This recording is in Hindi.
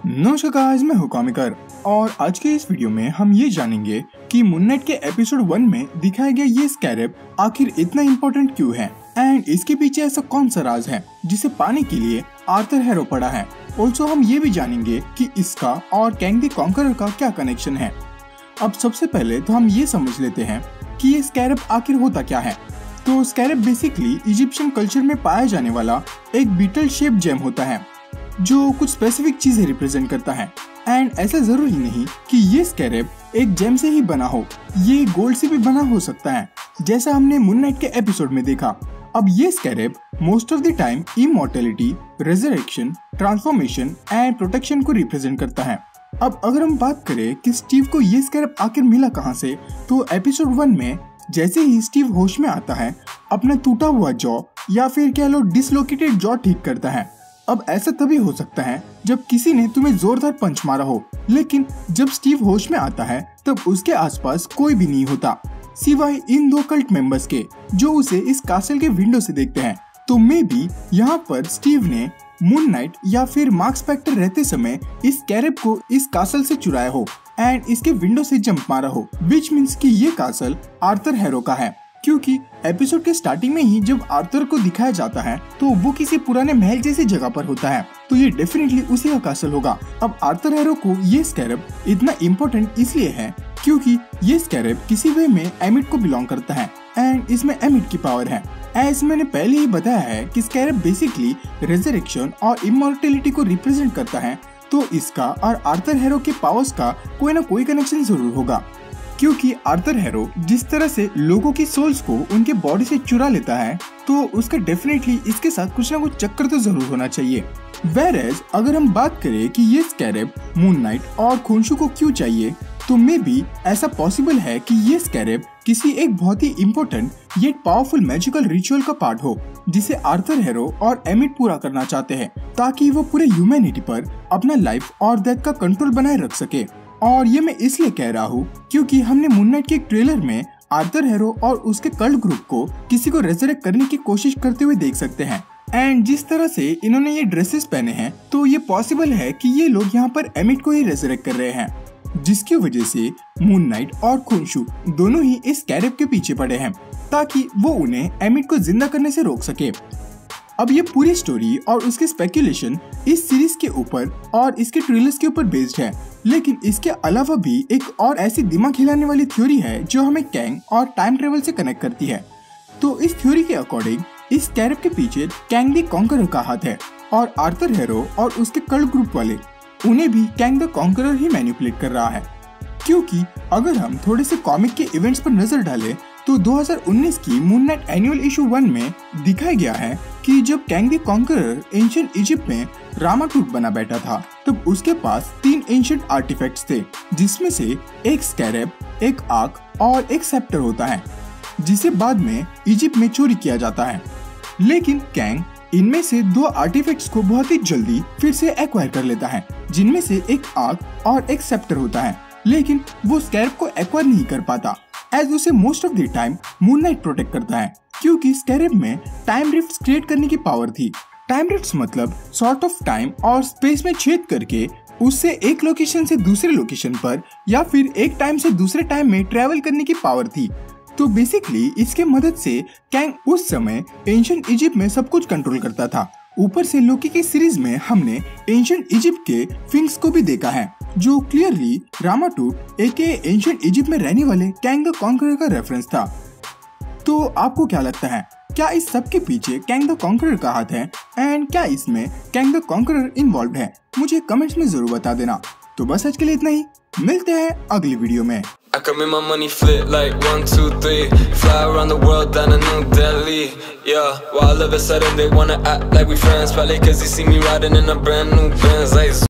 नमस्कार गाइस, मैं हूं कॉमिकर और आज के इस वीडियो में हम ये जानेंगे कि मून नाइट के एपिसोड 1 में दिखाया गया ये स्कैरेब आखिर इतना इम्पोर्टेंट क्यों है एंड इसके पीछे ऐसा कौन सा राज है जिसे पाने के लिए आर्थर हैरो पड़ा है। ऑल्सो हम ये भी जानेंगे कि इसका और कैंग द कॉन्करर का क्या कनेक्शन है। अब सबसे पहले तो हम ये समझ लेते हैं कि ये स्कैरेब आखिर होता क्या है। तो स्कैरेब बेसिकली इजिप्शियन कल्चर में पाया जाने वाला एक बीटल शेप जेम होता है जो कुछ स्पेसिफिक चीजें रिप्रेजेंट करता है। एंड ऐसा जरूरी नहीं कि ये स्कैरेब एक जेम से ही बना हो, ये गोल्ड से भी बना हो सकता है जैसा हमने मून नाइट के एपिसोड में देखा। अब ये scarab most of the time immortality, resurrection, transformation and protection को रिप्रेजेंट करता है। अब अगर हम बात करें कि स्टीव को ये स्कैरेब आखिर मिला कहाँ से, तो एपिसोड 1 में जैसे ही स्टीव होश में आता है अपना टूटा हुआ जॉ या फिर कह लो डिसलोकेटेड जॉ ठीक करता है। अब ऐसा तभी हो सकता है जब किसी ने तुम्हें जोरदार पंच मारा हो, लेकिन जब स्टीव होश में आता है तब उसके आसपास कोई भी नहीं होता सिवाय इन 2 कल्ट मेंबर्स के जो उसे इस कासल के विंडो से देखते हैं। तो मे बी यहाँ पर स्टीव ने मून नाइट या फिर मार्क स्पेक्टर रहते समय इस स्कैरेब को इस कासल से चुराया हो एंड इसके विंडो से जंप मारा हो, विच मीन्स कि ये कासल आर्थर हैरो का है। क्योंकि एपिसोड के स्टार्टिंग में ही जब आर्थर को दिखाया जाता है तो वो किसी पुराने महल जैसी जगह पर होता है, तो ये डेफिनेटली उसी का कासल होगा। अब आर्थर हैरो को ये स्कैरेब इतना इम्पोर्टेंट इसलिए है क्योंकि ये स्कैरेब किसी वे में एमिट को बिलोंग करता है एंड इसमें एमिट की पावर है। एज मैंने पहले ही बताया है कि स्कैरेब बेसिकली रेजरेक्शन और इमॉर्टैलिटी को रिप्रेजेंट करता है, तो इसका और आर्थर हैरो के पावर्स का कोई ना कोई कनेक्शन जरूर होगा। क्योंकि आर्थर हैरो जिस तरह से लोगों की सोल्स को उनके बॉडी से चुरा लेता है तो उसका डेफिनेटली इसके साथ कुछ ना कुछ चक्कर तो जरूर होना चाहिए। वेयरएज अगर हम बात करें कि ये स्कैरेब मून नाइट और खोंशू को क्यों चाहिए, तो मे बी ऐसा पॉसिबल है कि ये स्कैरेब किसी एक बहुत ही important yet powerful magical ritual का पार्ट हो जिसे आर्थर हैरो और एमिट पूरा करना चाहते हैं ताकि वो पूरे ह्यूमैनिटी पर अपना लाइफ और डेथ का कंट्रोल बनाए रख सके। और ये मैं इसलिए कह रहा हूँ क्योंकि हमने मून नाइट के ट्रेलर में आर्थर हैरो और उसके कल्ट ग्रुप को किसी को रेजरेक्ट करने की कोशिश करते हुए देख सकते हैं। एंड जिस तरह से इन्होंने ये ड्रेसेस पहने हैं तो ये पॉसिबल है कि ये लोग यहाँ पर एमिट को ही रेजरेक्ट कर रहे हैं, जिसकी वजह से मून नाइट और खोंशू दोनों ही इस स्कैरेब के पीछे पड़े हैं ताकि वो उन्हें एमिट को जिंदा करने से रोक सके। अब ये पूरी स्टोरी और उसके स्पेकुलेशन इस सीरीज के ऊपर और इसके ट्रेलर्स के ऊपर बेस्ड है, लेकिन इसके अलावा भी एक और ऐसी दिमाग हिलाने वाली थ्योरी है जो हमें कैंग और टाइम ट्रेवल से कनेक्ट करती है। तो इस थ्योरी के अकॉर्डिंग इस स्कैरेब के पीछे कैंग द कॉन्करर का हाथ है और आर्थर हैरो और उसके कल्ट ग्रुप वाले उन्हें भी Kang the conqueror he manipulate कर रहा है। क्योंकि अगर हम थोड़े से कॉमिक के इवेंट्स पर नजर डालें तो 2019 की मून नाइट एनुअल इशू 1 में दिखाया गया है कि जब Kang the conqueror ancient Egypt में रामाटूट बना बैठा था तब उसके पास 3 एंशिएंट आर्टिफैक्ट्स थे, जिसमें से एक स्कैरेब, एक आर्क और एक सेप्टर होता है जिसे बाद में इजिप्ट में चोरी किया जाता है। लेकिन कैंग इनमें से 2 आर्टिफैक्ट्स को बहुत ही जल्दी फिर से एक्वायर कर लेता है, जिनमें से एक आर्क और एक सेप्टर होता है, लेकिन वो स्कैरेब को एक्वायर नहीं कर पाता एज उसे most of the time moon night protect करता है क्योंकि स्कैरेब में टाइम रिफ्ट्स क्रिएट करने की पावर थी। टाइम रिफ्ट्स मतलब सॉर्ट ऑफ टाइम और स्पेस में छेद करके उससे एक लोकेशन से दूसरे लोकेशन पर या फिर एक टाइम से दूसरे टाइम में ट्रेवल करने की पावर थी। तो बेसिकली इसके मदद से कैंग उस समय एंशिएंट इजिप्ट में सब कुछ कंट्रोल करता था। ऊपर से लोकी के सीरीज में हमने एंशिएंट इजिप्ट के फिंक्स को भी देखा है जो क्लियरली रामाटूट एके एंशिएंट इजिप्ट में रहने वाले कैंग द कॉन्करर का रेफरेंस था। तो आपको क्या लगता है, क्या इस सब के पीछे कैंग द कॉन्करर का हाथ है एंड क्या इसमें कैंग द कॉन्करर इन्वॉल्व है? मुझे कमेंट्स में जरूर बता देना। तो बस आज के लिए इतना ही, मिलते हैं अगली वीडियो में। I can make my money flip like 1, 2, 3. Fly around the world down to New Delhi. Yeah, while all of a sudden they wanna act like we friends. Probably cause they see me riding in a brand new Benz. Like